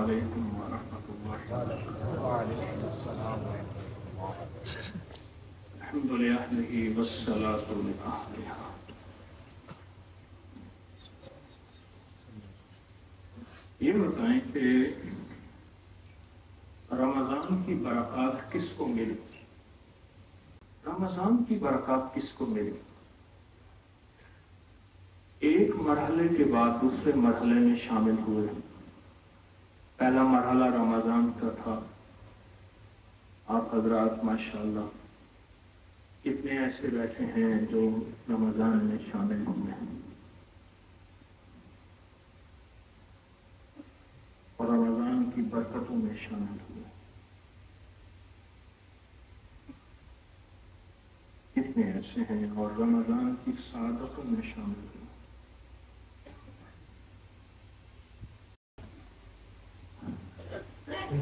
علیکم ورحمۃ اللہ الحمد للہ والصلاۃ لأہلہا۔ یہ بتائیں کہ رمضان کی برکات کس کو ملی؟ رمضان کی برکات کس کو ملی؟ ایک مرحلے کے بعد دوسرے مرحلے میں شامل ہوئے۔ پہلا مرحلہ رمضان کا تھا، آپ حضرات ماشاءاللہ کتنے ایسے بیٹھے ہیں جو رمضان میں شامل ہوئے ہیں اور رمضان کی برکتوں میں شامل ہوئے۔ کتنے ایسے ہیں اور رمضان کی سعادتوں میں شامل ہوئے۔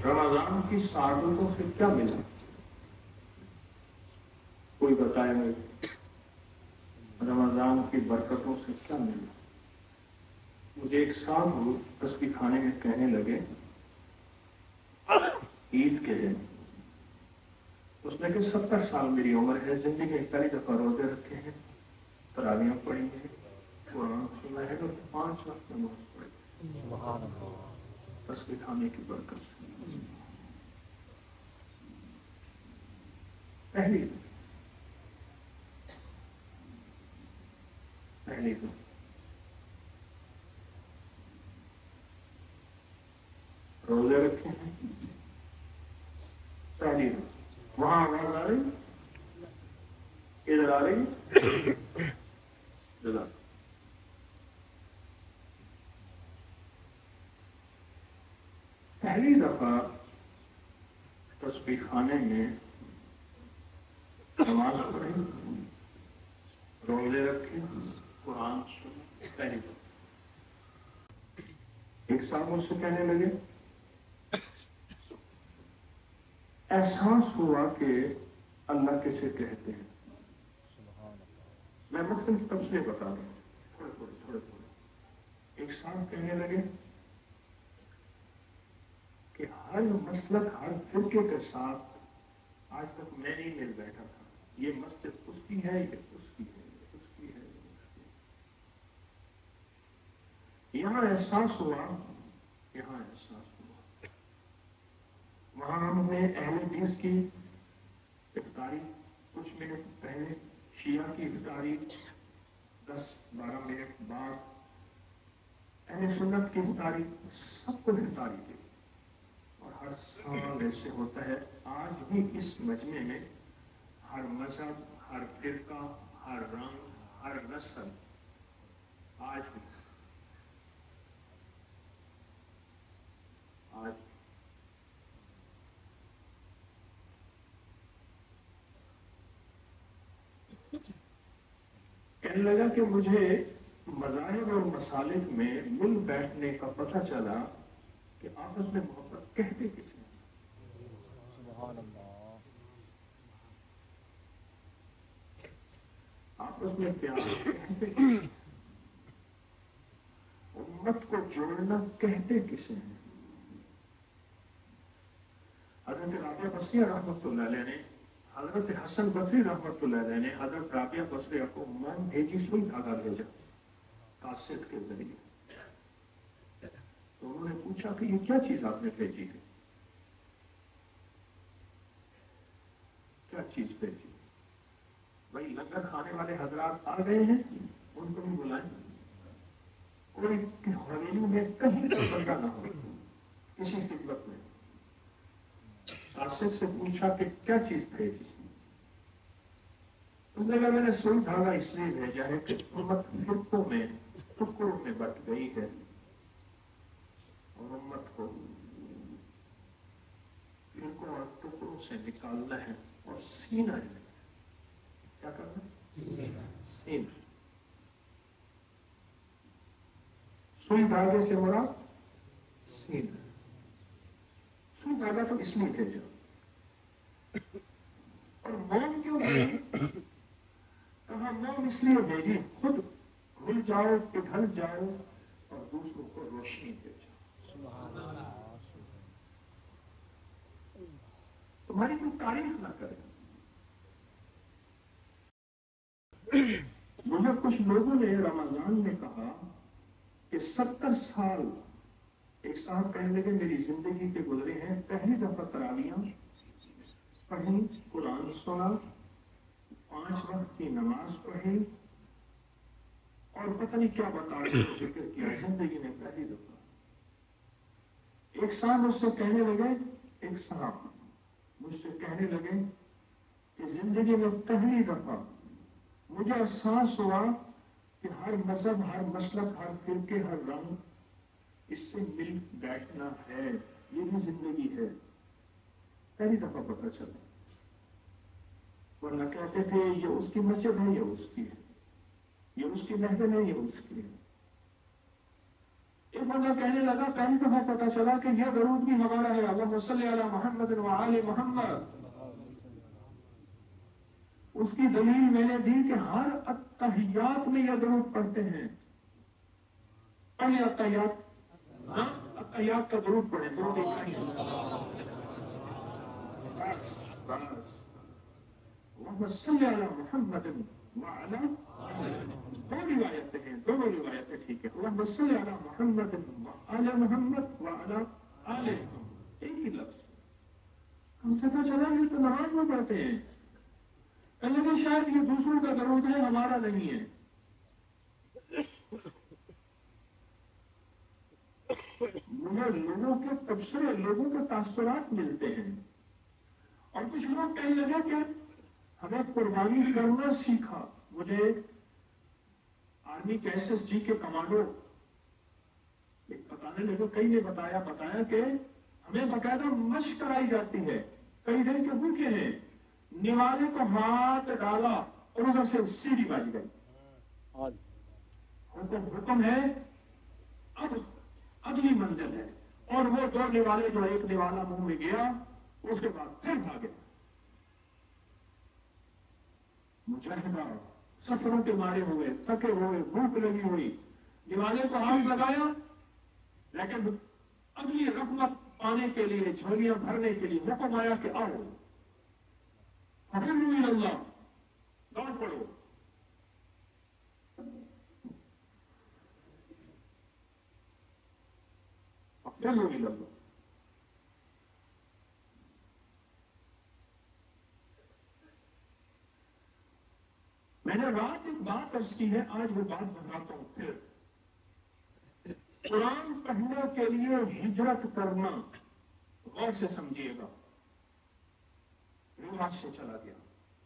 رمضان کی سعادتوں سے کیا ملا؟ کوئی بتائے گا؟ رمضان کی برکتوں سے کیا ملا؟ مجھے ایک صاحب تسبیح خانے میں کہنے لگے عید کے دن، اس نے کہ 70 سال میری عمر ہے، زندگی میں پہلی دفعہ روزے رکھے ہیں، تراویح پڑھی ہیں، قرآن سنا ہے اور 5 وقت نماز پڑھی، تسبیح خانے کی برکت سے۔ پہلی روزے رکھے ہیں، پہلی وہاں آواز آ رہی، ادھر آ رہی، جزاک۔ پہلی دفعہ تسبیح خانے میں نماز پڑھی، روزے رکھے، قرآن سنا، پہلی دفعہ۔ ایک صاحب مجھ سے کہنے لگے احساس ہوا کہ اللہ کسے کہتے ہیں۔ میں مختلف تفصیلیں بتا رہا ہوں، تھوڑے۔ ایک صاحب کہنے لگے کہ ہر مسلک ہر فرقے کے ساتھ آج تک میں نہیں مل بیٹھا تھا، یہ مسجد اس کی ہے، یہ اس کی ہے، یہ اس کی ہے، یہ اس کی ہے۔ یہاں احساس ہوا، وہاں ہم نے اہل حدیث کی افطاری کچھ منٹ پہلے، شیعہ کی افطاری 10-12 منٹ بعد، اہل سنت کی افطاری، سب کو افطاری دی۔ اور ہر سال ایسے ہوتا ہے، آج بھی اس مجمع میں ہر مذہب، ہر فرقہ، ہر رنگ، ہر نسل، آج بھی کہنے لگا کہ مجھے مذاہب اور مسالک میں مل بیٹھنے کا پتہ چلا کہ آپس میں محبت کہتے کس ہیں۔ سبحان اللہ۔ آپس میں پیار کہتے کس ہیں، امت کو جوڑنا کہتے کسے ہیں۔ حضرت رابعہ بصریہ رحمۃ اللہ علیہ نے، حضرت حسن بصری رحمۃ اللہ علیہ نے حضرت رابعہ بصریہ کو موم بھیجی، سوئی دھاگا بھیجا قاصد کے ذریعے۔ تو انہوں نے پوچھا کہ یہ کیا چیز آپ نے بھیجی ہے؟ کیا چیز بھیجی؟ بھائی لنگر کھانے والے حضرات آ گئے ہیں، ان کو بھی بلائیں، کوئی حویلی میں کہیں کا بندہ نہ ہو، کسی خدمت میں۔ قاصد سے پوچھا کہ کیا چیز بھیجی؟ اس نے کہا میں نے سوئی دھاگا اس لیے بھیجا ہے کہ امت فرقوں میں، ٹکڑوں میں بٹ گئی ہے، اور امت کو فرقوں اور ٹکڑوں سے نکالنا ہے اور سینہ ہے۔ کیا کرنا؟ سینہ۔ سوئی دھاگے سے مراد سینہ۔ سوئی دھاگا تو اس لیے بھیجا، اور موم کیوں بھیجی؟ کہا موم اس لیے بھیجی خود گھل جاؤ، پگھل جاؤ اور دوسروں کو روشنی دے جاؤ۔ हमारी कोई तारीफ ना करे। मुझे कुछ लोगों ने रमजान में कहा कि 70 साल, एक साहब कहने लगे मेरी जिंदगी के गुजरे हैं, पहली दफा तरावियां पढ़ी, कुरान सुना, 5 वक्त की नमाज पढ़ी और पता नहीं क्या बता रहे जिक्र किया जिंदगी में पहली दफा। एक साहब मुझसे कहने लगे, एक साहब मुझसे कहने लगे कि जिंदगी में पहली दफा मुझे एहसास हुआ कि हर मजहब, हर मसलक, हर फिरके, हर रंग इससे मिल बैठना है, ये भी जिंदगी है। पहली दफा पता चला, वरना कहते थे ये उसकी मस्जिद है, ये उसकी है, ये उसकी महफिल है, ये उसकी है। एक बंदा कहने लगा पहली दफा पता चला कि यह दरूद भी हमारा है, अल्लाहुम्मा सल्ली अला मुहम्मद व आले मुहम्मद। उसकी दलील मैंने दी कि हर अत्तहियात में यह दरूद पढ़ते हैं। पहले अत्तहियात, अत्तहियात का दरूद पढ़े, दरूद इब्राहिम, बस बस, अल्लाहुम्मा सल्ली अला मुहम्मद व आला, दो रिवायतें हैं, दोनों रिवायतें ठीक है। अल्लाहुम्मा सल्ली अला मुहम्मद व आला मुहम्मद व आला आले मुहम्मद, एक ही लफ्ज। हम पता चला ये तो नमाज में पढ़ते हैं, लेकिन शायद ये दूसरों का दरूद है, हमारा नहीं है। मुझे लोगों के तबसरे, लोगों के तासुरात मिलते हैं और कुछ लोग कहने लगे कि हमें कुर्बानी करना सीखा। मुझे आर्मी के SSG के कमांडो बताने लगे, कई ने बताया कि हमें बकायदा मशक कराई जाती है, कई दिन के भूखे हैं, निवाले को हाथ डाला और उधर से सीढ़ी बज गई। हुक्म है, अब अगली मंजिल है, और वो 2 निवाले, जो एक निवाला मुंह में गया उसके बाद फिर भागे। मुजाहिदा सफरों के मारे हुए, थके हुए, भूख लगी हुई, निवाले को हाथ लगाया, लेकिन अगली रहमत पाने के लिए, झोलियां भरने के लिए हुक्म आया कि आओ फफिरू इलल्लाह, दौड़ पड़ो। फफिरू इलल्लाह। मैंने रात एक बात अर्ज की है, आज वो बात दोहराता हूं फिर। कुरान पढ़ने के लिए हिजरत करना, गौर से समझिएगा, रिवाज से चला गया।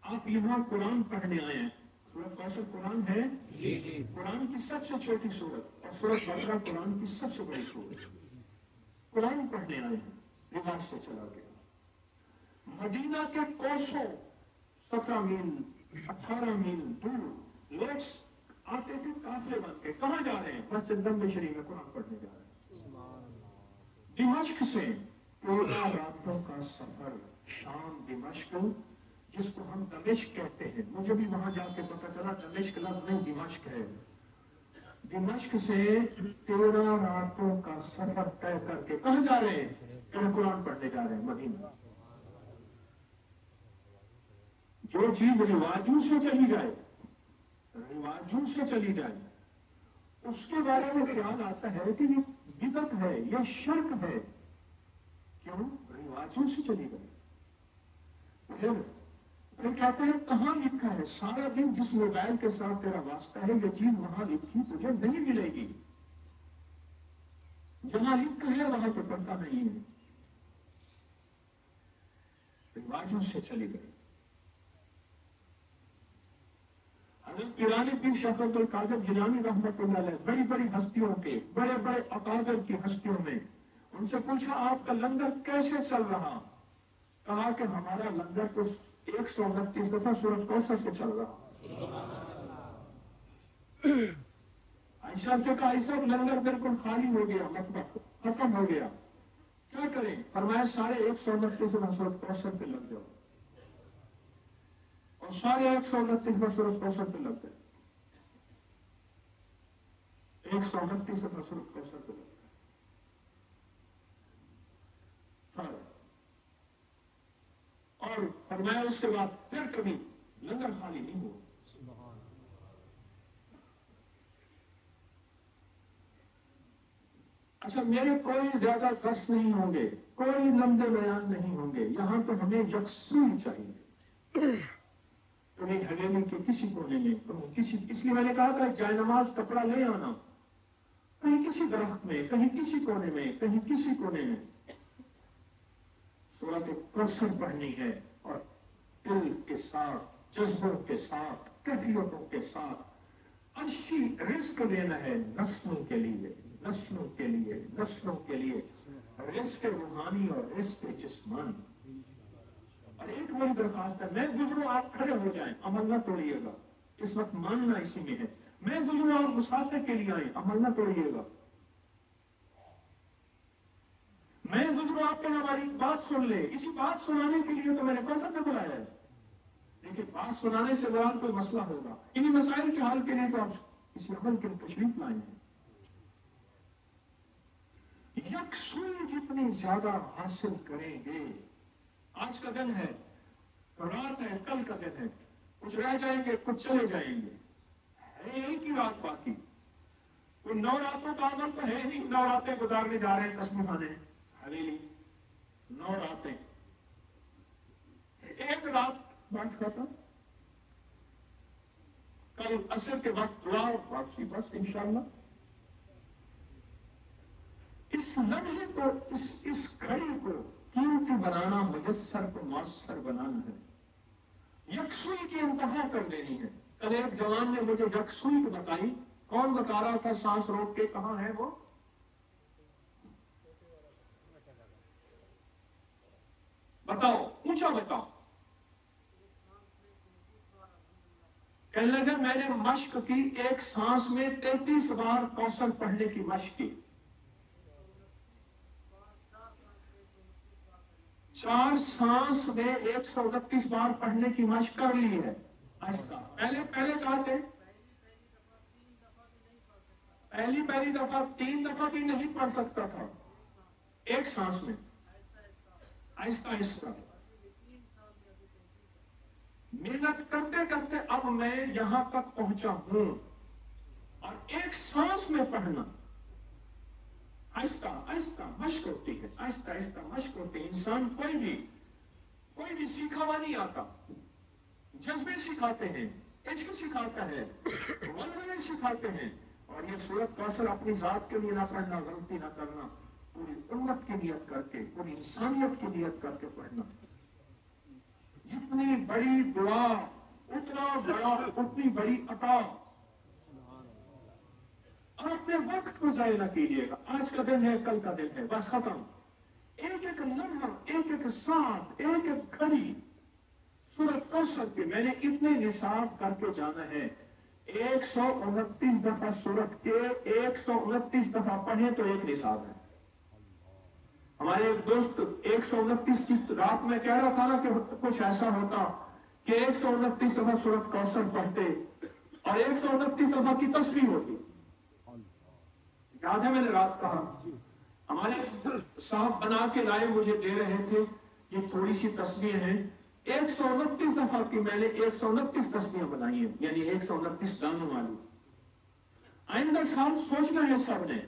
आप यहां कुरान पढ़ने आए हैं, सूरत कौसर कुरान है, कुरान की सबसे छोटी सूरत, और सूरत बकरा कुरान की सबसे बड़ी सूरत। कुरान पढ़ने आए हैं, रिवाज से चला गया। मदीना के कोसों, 17 मील 18 मील दूर लोग आते थे काफिले बन के। कहां जा रहे हैं? मस्जिद नबवी शरीफ में कुरान पढ़ने जा रहे हैं। दिमश्क से 14 रातों का सफर, शाम दिमश्क, जिसको हम दमिश्क कहते हैं, मुझे भी वहां जाके पता चला दमिश्क लफ्ज नहीं दिमश्क है। दिमश्क से 13 रातों का सफर तय करके कहां जा रहे हैं? कुरान पढ़ने जा रहे हैं, मदीना। जो चीज रिवाजों से चली जाए, रिवाजों से चली जाए, उसके बारे में ख्याल आता है कि ये बिदअत है, ये शिर्क है। क्यों? रिवाजों से चली गई। फिर कहते हैं कहां लिखा है? सारा दिन जिस मोबाइल के साथ तेरा वास्ता है, ये चीज वहां लिखी तुझे नहीं मिलेगी। जहां लिखा है वहां तो पता नहीं है। रिवाजों से चली गई। ईरानी पीर शेख अब्दुल कादिर जिलानी रहमतुल्लाह अलैह, बड़ी बड़ी हस्तियों के, बड़े बड़े अकादर की हस्तियों में, उनसे पूछा आपका लंगर कैसे चल रहा? कहा कि हमारा लंगर तो 129 दफा सूरत कौसर से चल रहा। आयशा से कहा ऐसा लंगर बिल्कुल खाली हो गया, मतलब खत्म हो गया, क्या करें? फरमाया सारे 129 दफा सूरत कौसर पे लग जाओ। और सारे 129 सूरत कौसर पे लग गए। 129 सूरत कौसर पे लग गए सारे। اور فرمایا اس کے بعد پھر کبھی لنگر خالی نہیں ہوا. اچھا میرے کوئی زیادہ درس نہیں ہوں گے, کوئی لمبے بیان نہیں ہوں گے, یہاں تو ہمیں یکسوئی چاہیے. کہیں حویلی کے کسی کونے میں کسی, اس لیے میں نے کہا تھا جائے نماز کپڑا لے آنا, کہیں کسی درخت میں, کہیں کسی کونے میں, کہیں کسی کونے میں سورۃ کوثر پڑھنی ہے, اور دل کے ساتھ, جذبوں کے ساتھ, کیفیتوں کے ساتھ عرشی رزق دینا ہے نسلوں کے لیے, نسلوں کے لیے, نسلوں کے لیے, رزق روحانی اور رزق جسمانی. اور ایک بڑی درخواست ہے, میں گزروں آپ کھڑے ہو جائیں, عمل نہ توڑیے گا, اس وقت ماننا اسی میں ہے. میں گزروں آپ مسافر کے لیے آئیں, عمل نہ توڑیے گا. میں گزروں آپ کو ہماری بات سن لے, اسی بات سنانے کے لیے تو میں نے کوثر میں بلایا ہے. لیکن بات سنانے سے بعد کوئی مسئلہ ہوگا, انہی مسائل کے حل کے لیے تو آپ کسی عمل کے لیے تشریف لائے ہیں. یکسوئی جتنی زیادہ حاصل کریں گے, آج کا دن ہے, رات ہے, کل کا دن ہے, کچھ رہ جائیں گے, کچھ چلے جائیں گے, ہے ایک ہی رات باقی. کوئی 9 راتوں کا عمل تو ہے نہیں, 9 راتیں گزارنے جا رہے ہیں تسبیح خانے حویلی, 9 راتیں, ایک رات بس ختم, کل عصر کے وقت دعا واپسی, بس انشاءاللہ. اس لمحے کو, اس گھڑی کو قیمتی بنانا, میسر کو مؤثر بنانا ہے, یکسوئی کی انتہا کر دینی ہے. کل ایک جوان نے مجھے یکسوئی کو بتائی, کون بتا رہا تھا سانس روک کے, کہاں ہے وہ, بتاؤ, پوچھا بتاؤ. کہنے لگا میں نے مشق کی, ایک سانس میں 33 بار کوثر پڑھنے کی مشق کی, 4 سانس میں 129 بار پڑھنے کی مشق کر لی ہے. آہستہ, پہلے کہا تھے پہلی دفعہ 3 دفعہ بھی نہیں پڑھ سکتا تھا ایک سانس میں, آہستہ آہستہ محنت کرتے کرتے اب میں یہاں تک پہنچا ہوں. اور ایک سانس میں پڑھنا آہستہ آہستہ مشق ہوتی ہے, آہستہ آہستہ مشق ہوتی ہے. انسان کوئی بھی سیکھا ہوا نہیں آتا, جذبے سکھاتے ہیں, عشق سکھاتا ہے, ولولے سکھاتے ہیں. اور یہ سورۃ کوثر اپنی ذات کے لیے نہ پڑھنا, غلطی نہ کرنا, پوری امت کی نیت کر کے, پوری انسانیت کی نیت کر کے پڑھنا. جتنی بڑی دعا اتنی بڑی عطا. اور اپنے وقت کو ضائع نہ کیجیے گا. آج کا دن ہے, کل کا دن ہے, بس ختم. ایک ایک لمحہ, ایک ایک ساتھ, ایک ایک گھڑی سورۃ کوثر کے میں نے اتنے نصاب کر کے جانا ہے. 129 دفعہ سورت کے 129 دفعہ پڑھیں تو ایک نصاب ہے. ہمارے ایک دوست 129 کی رات میں کہہ رہا تھا نا کہ کچھ ایسا ہوتا کہ 129 دفعہ سورۃ کوثر پڑھتے اور 129 دفعہ کی تسبیح ہوتی. یاد ہے میں نے رات کہا, ہمارے صاحب بنا کے لائے, مجھے دے رہے تھے, یہ تھوڑی سی تسبیح ہیں, 129 دفعہ کی میں نے 129 تسبیحیں بنائی ہیں, یعنی 129 دانوں والی. آئندہ سال سوچنا ہے سب نے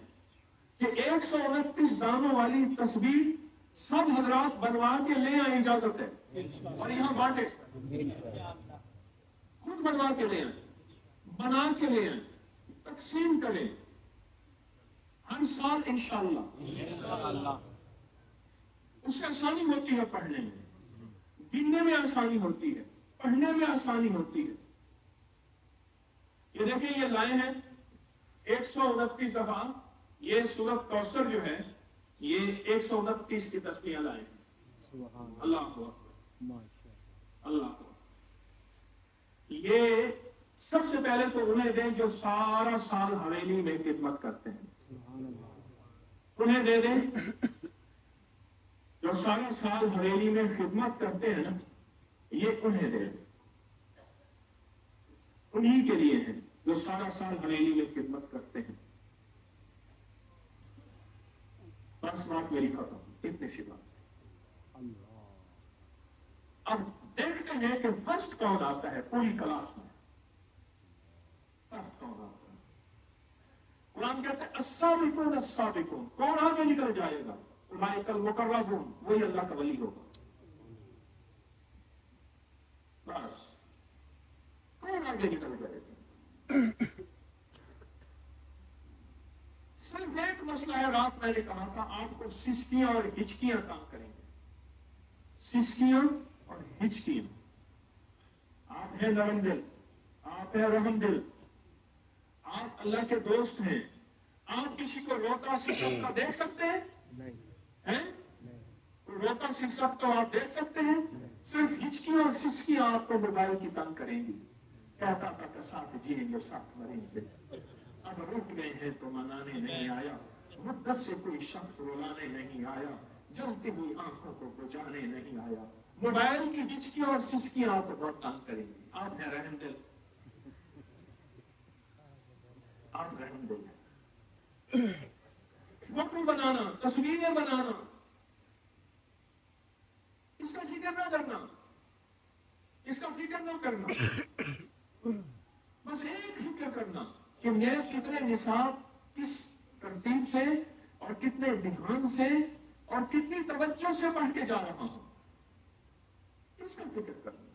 کہ 129 دانوں والی تسبیح سب حضرات بنوا کے لے آئیں, اجازت ہے, اور یہاں بانٹے, خود بنوا کے لے آئیں, بنا کے لے آئیں, تقسیم کریں ہر سال انشاءاللہ. اس سے آسانی ہوتی ہے پڑھنے میں, گننے میں آسانی ہوتی ہے, پڑھنے میں آسانی ہوتی ہے. یہ دیکھیں, یہ لائے ہیں 129 دفعہ, یہ سورۃ کوثر جو ہے یہ 129 کی تسبیح لائے ہیں. اللہ کو اللہ کو یہ سب سے پہلے تو انہیں دیں جو سارا سال حویلی میں خدمت کرتے ہیں, انہیں دے دیں جو سارا سال حویلی میں خدمت کرتے ہیں, یہ انہیں دے دیں, انہی کے لیے ہیں جو سارا سال حویلی میں خدمت کرتے ہیں. بس بات میری ختم, اتنی سی بات. अब देखते हैं कि फर्स्ट कौन आता है पूरी क्लास में, फर्स्ट कौन आता है। कुरान कहते हैं अस्साबिकून अस्साबिकून, कौन आगे निकल जाएगा, उलाइकल मुकर्रबून, वही अल्लाह का वली होगा। बस कौन आगे निकल जाएगा। सिर्फ एक मसला है, रात मैंने कहा था आपको सिस्कियां और हिचकियां काम करेंगे, सिस्कियां और हिचकियां। आप है नरम दिल, आप है रहम दिल, आप अल्लाह के दोस्त हैं, आप किसी को रोता सिसकता देख सकते हैं? नहीं। हैं? कोई रोता सिसकता तो आप देख सकते हैं? सिर्फ हिचकियां और सिसकियां आपको मोबाइल की तंग करेंगी। कहता था कि साथ जिएंगे साथ मरेंगे, अब रुक गए हैं तो मनाने नहीं आया, मुद्दत से कोई शख्स रुलाने नहीं आया, जलती हुई आंखों को बुझाने नहीं आया। मोबाइल की हिचकियां और सिसकियां आपको बहुत तंग करेंगी। आप है रहम दिल, आप रहम दिल। फोटो बनाना, तस्वीरें बनाना, इसका फिक्र ना करना, इसका फिक्र ना करना, बस एक फिक्र करना कि मैं कितने निसाब किस तरतीब से और कितने ध्यान से और कितनी तवज्जो से पढ़ के जा रहा हूं, इसका फिक्र करना।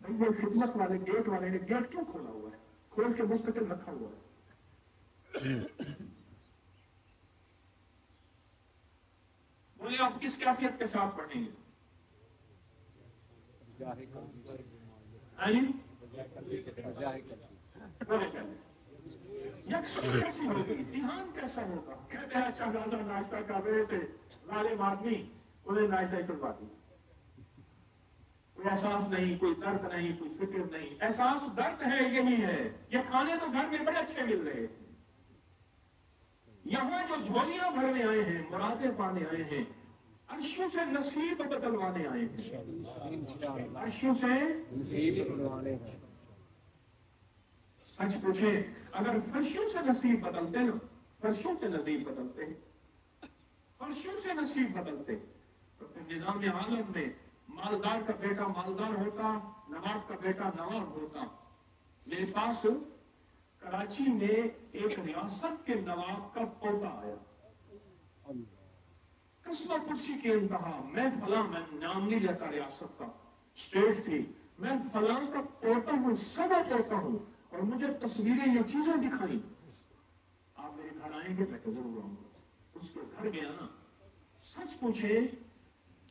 वो खिदमत वाले गेट वाले ने गेट क्यों खोला हुआ है, खोल के मुस्तकिल रखा हुआ है। बोले आप किस कैफियत के साथ पढ़ेंगे? यकसुर कैसी होगी, ध्यान कैसा होगा? कहते हैं अच्छा खासा नाश्ता कर रहे थे, जालिम आदमी उन्हें नाश्ता ही चलवा दिया। कोई एहसास नहीं, कोई दर्द नहीं, कोई फिक्र नहीं। एहसास दर्द है, यही है। ये खाने तो घर में बड़े अच्छे मिल रहे थे, यहां जो झोलियां भरने आए हैं, मुरादें पाने आए हैं, अर्शों से नसीब बदलवाने आए हैं, अर्शों से नसीब बदलवाने हैं। सच पूछे, अगर फर्शों से नसीब बदलते ना, फर्शों से नसीब बदलते, फर्शों से नसीब बदलते, तो फिर निजाम आलम में मालदार का बेटा मालदार होता, नवाब का बेटा नवाब होता। मेरे पास कराची में एक रियासत के नवाब का पोता आया, कसवा कुर्सी के इंतहा, मैं फला, मैं नाम नहीं लेता रियासत का, स्टेट थी, मैं फला का पोता हूं, सदा पोता हूं, और मुझे तस्वीरें ये चीजें दिखाई। आप मेरे घर आएंगे? मैं तो जरूर आऊंगा। उसके घर गया ना, सच पूछे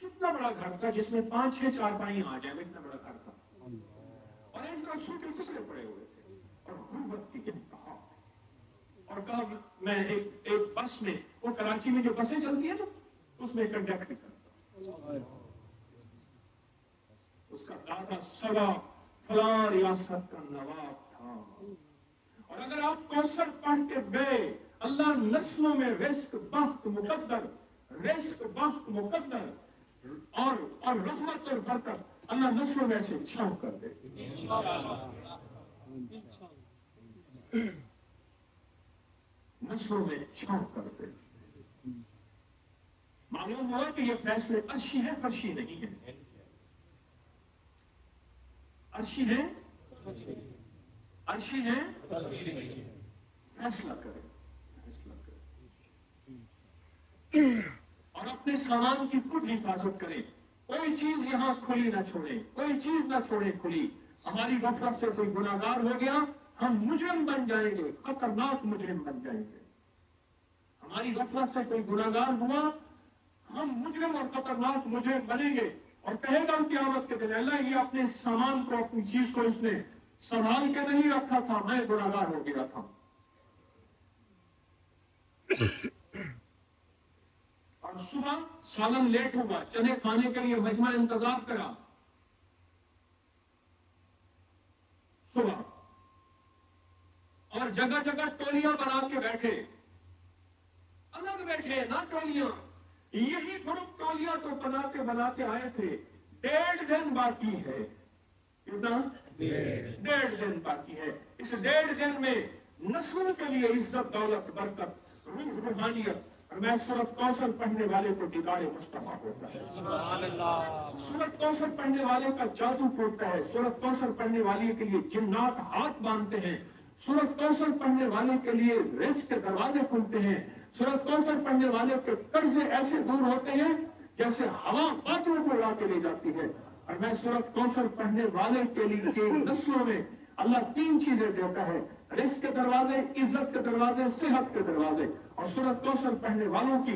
कितना बड़ा घर था, जिसमें 5-6 चारपाई आ जाए, इतना बड़ा घर था, और इनका सूखे टुकड़े पड़े हुए थे, और गुर्बत की इंतहा। और कहा मैं एक बस में, वो कराची में जो बसें चलती है ना, उसमें कंडक्टर करता, उसका दादा सवा फला रियासत का नवाब था। और अगर आप कौसर पढ़ के गए, अल्लाह नस्लों में रिस्क बख्त मुकद्दर, रिस्क बख्त मुकद्दर और रहमत और बरकत अल्लाह नस्लों में से छाव कर दे। नस्लों में छाव कर दे। मालूम हुआ कि ये फैसले अर्शी है, फर्शी नहीं है। अर्शी है, अर्शी है, फैसला करे, फैसला करे। और अपने सामान की खुद हिफाजत करें, कोई चीज यहां खुली ना छोड़े, कोई चीज ना छोड़े खुली। हमारी गफलत से कोई गुनाहगार हो गया, हम मुजरिम बन जाएंगे, खतरनाक मुजरिम बन जाएंगे। हमारी गफलत से कोई गुनाहगार हुआ, हम मुजरिम और खतरनाक मुजरिम बनेंगे। और कहेगा क़यामत के दिन, अल्लाह ये अपने सामान को, अपनी चीज को इसने संभाल के नहीं रखा था, मैं गुनाहगार हो गया था। और सुबह सालन लेट हुआ, चने खाने के लिए मजमा इंतजार करा, सुबह, और जगह जगह टोलियां बना के बैठे, अलग बैठे ना टोलियां। यही ग्रुप टोलियां तो बनाते आए थे। 1.5 दिन बाकी है, कितना? 1.5 दिन बाकी है। इस 1.5 दिन में नस्लों के लिए इज्जत, दौलत, बरकत, रूहानियत, और मैं सूरत कौसर पढ़ने वाले को दीदार मुस्तफा होता है। सुभान अल्लाह। सूरत कौसर पढ़ने वाले का जादू टूटता है। सूरत कौसर पढ़ने वाले के लिए जिन्नात हाथ बांधते हैं। सूरत कौसर पढ़ने वाले के लिए रिस्क के दरवाजे खुलते हैं। सूरत कौसर पढ़ने वाले के कर्जे ऐसे दूर होते हैं जैसे हवा बादलों को उड़ा के ले जाती है। और मैं सूरत कौसर पढ़ने वाले के लिए नस्लों में अल्लाह 3 चीजें देता है, रिस्क के दरवाजे, इज्जत के दरवाजे, सेहत के दरवाजे। और सूरत कौसर पढ़ने वालों की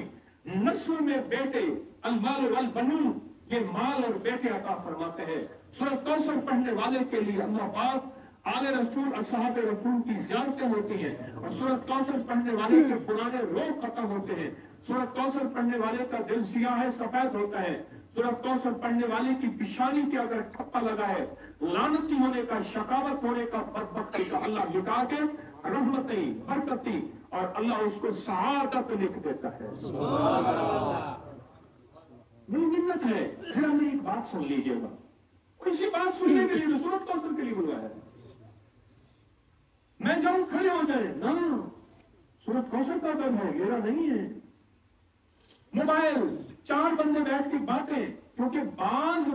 नस्ल में बेटे, अल-माल वल बनून, ये माल और बेटे अता फरमाते हैं। सूरत कौसर पढ़ने वाले के लिए अल्लाह पाक आले रसूल, असहाब रसूल की ज़ियारतें होती हैं। और सूरत कौसर पढ़ने वाले के पुराने रोग खत्म होते हैं। सूरत कौसर पढ़ने वाले का दिल सियाह है, सफेद होता है। सूरत कौसर पढ़ने वाले की पिशानी के अगर ठप्पा लगा है, लानती होने का, शकावत होने का, बदबख्ती का, अल्लाह मिटा के रहमती, बरकती और अल्लाह उसको सआदत लिख देता है। मेरी मिन्नत है, फिर हमें एक बात सुन लीजिएगा। इसी बात सुनने के लिए तो सूरत कौसर के लिए बुलाया है। मैं जाऊं खड़े हो जाए ना, सूरत कौसर का दर्द है, मेरा नहीं है। मोबाइल 4 बंदे बैठ के बातें, क्योंकि बाज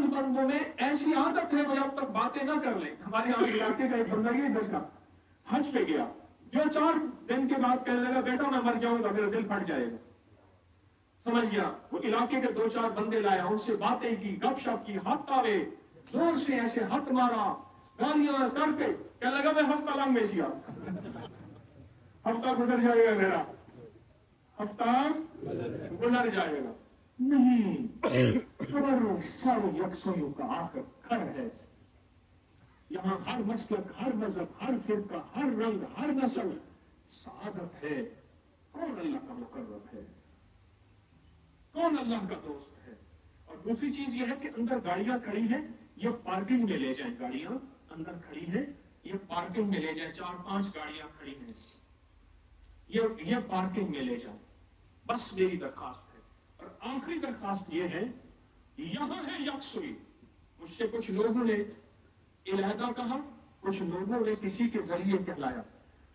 बंदों में ऐसी आदत है वो जब तक बातें ना कर ले। हमारे यहाँ इलाके का एक बंदा ये 10 का हज पे गया, जो 4 दिन के बाद कहने लगा बेटा मैं मर जाऊंगा, मेरा दिल फट जाएगा। समझ गया, वो इलाके के 2-4 बंदे लाया, उनसे बातें की, गपशप की, हाथ तावे, जोर से ऐसे हाथ मारा, गालियां करके कहने लगा मैं हफ्ता लंग में सिया, हफ्ता गुजर जाएगा, मेरा हफ्ता गुजर जाएगा। नहीं, खबर सब यकसों का आखिर घर है। यहाँ हर मसलक, हर मजहब, हर फिरका, हर रंग, हर नस्ल सादत है। कौन अल्लाह का मुकर्रब है, कौन अल्लाह का दोस्त है। और दूसरी चीज यह है कि अंदर गाड़ियां खड़ी हैं, ये पार्किंग में ले जाएं। गाड़ियां अंदर खड़ी हैं, ये पार्किंग में ले जाएं। 4-5 गाड़ियां खड़ी हैं, ये पार्किंग में ले जाएं। बस मेरी दरखास्त है। और आखिरी दरखास्त ये है, यहां है यकसुई। मुझसे कुछ लोगों ने इलाहा कहा, कुछ लोगों ने किसी के जरिए कहलाया।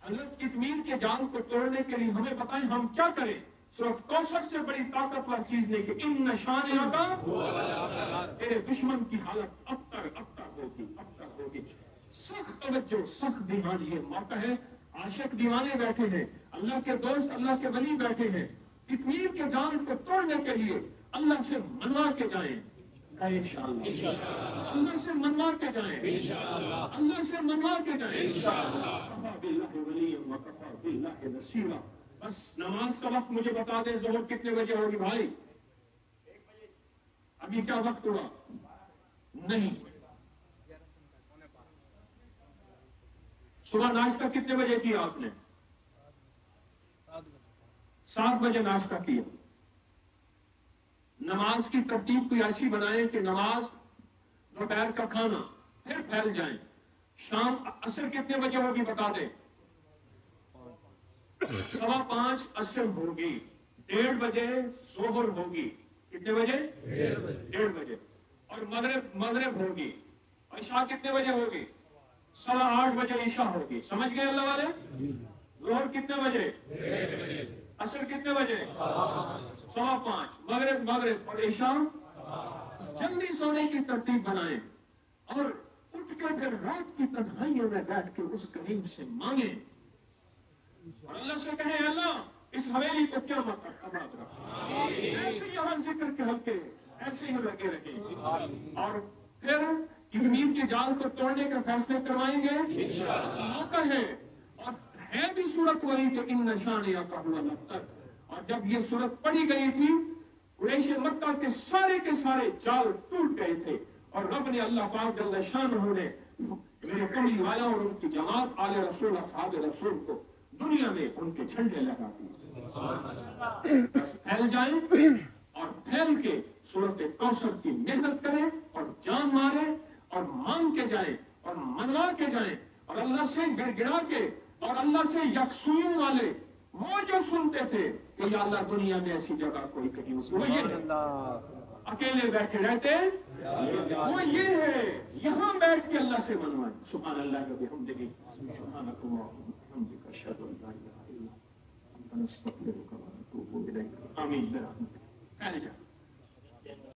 हजरत कितमीर के जाल को तोड़ने के लिए हमें बताएं हम क्या करें। सूरत कौसर से बड़ी ताकतवर चीज नहीं कि इन निशानियों का तेरे दुश्मन की हालत अब होगी। सख्त तवज्जो, सख्त ध्यान, ये मौका है। आशिक दीवाने बैठे हैं, अल्लाह के दोस्त, अल्लाह के वली बैठे हैं। कितमीर के जाल को तोड़ने के लिए अल्लाह से मनवा के जाएं इंशाअल्लाह, अल्लाह से मनवा के जाएं इंशाअल्लाह, अल्लाह से मनवा के जाएं इंशाअल्लाह। कफा बिल्लाहि वलिय्यन व कफा बिल्लाहि नसीरा। बस नमाज का वक्त मुझे बता दें, ज़ोहर कितने बजे होगी भाई? 1 बजे। अभी क्या वक्त हुआ? नहीं। सुबह नाश्ता कितने बजे किया आपने? 7 बजे नाश्ता किया। नमाज की तरतीब कोई ऐसी बनाए कि नमाज, दोपहर का खाना, फिर फैल जाए। शाम असर कितने बजे होगी बता दे? 5:15 असर होगी, 1:30 बजे ज़ोहर होगी। कितने बजे? 1:30 बजे। और मगरिब होगी। इशा कितने बजे होगी? 8:15 बजे इशा होगी। समझ गए अल्लाह वाले? ज़ोहर कितने बजे? 1:30 बजे। असर कितने बजे? 5:15। मगरिब और इशा। जल्दी सोने की तरतीब बनाएं और उठ के फिर रात की तन्हाइयों में बैठ के उस करीम से मांगे और अल्लाह से कहे अल्लाह इस हवेली को क्या मत रखा। ऐसे यहाँ जिक्र के हल्के ऐसे ही लगे रहे और फिर कितमीर के जाल को तोड़ने का फैसले करवाएंगे। मौका है और है भी सूरत वही कि इन निशानियों का हुआ लफ्तर। और जब ये सूरत पढ़ी गई थी, कुरैश मक्का के सारे जाल टूट गए थे और रब ने, अल्लाह पाक जल्ल शानहू ने मेरे कमली वाला और उनकी जमात आले रसूल, असहाब रसूल को दुनिया में उनके झंडे लगा दिए। फैल जाए और फैल के सूरत कौसर की मेहनत करें और जान मारे और मांग के जाए और मनवा के जाए और अल्लाह से गिड़गिड़ा के और अल्लाह से यकसून वाले वो जो सुनते थे कि या अल्लाह दुनिया में ऐसी जगह कोई कहीं वो ये अकेले बैठे रहते वो ये है, यहाँ बैठ के अल्लाह से मनवाए। सुभान अल्लाह व बिहम्दिही सुभानकल्लाह व बिहम्दिका अशहदु अन ला इलाहा इल्ला نستغفرك ونتوب إليك آمين برحمتك.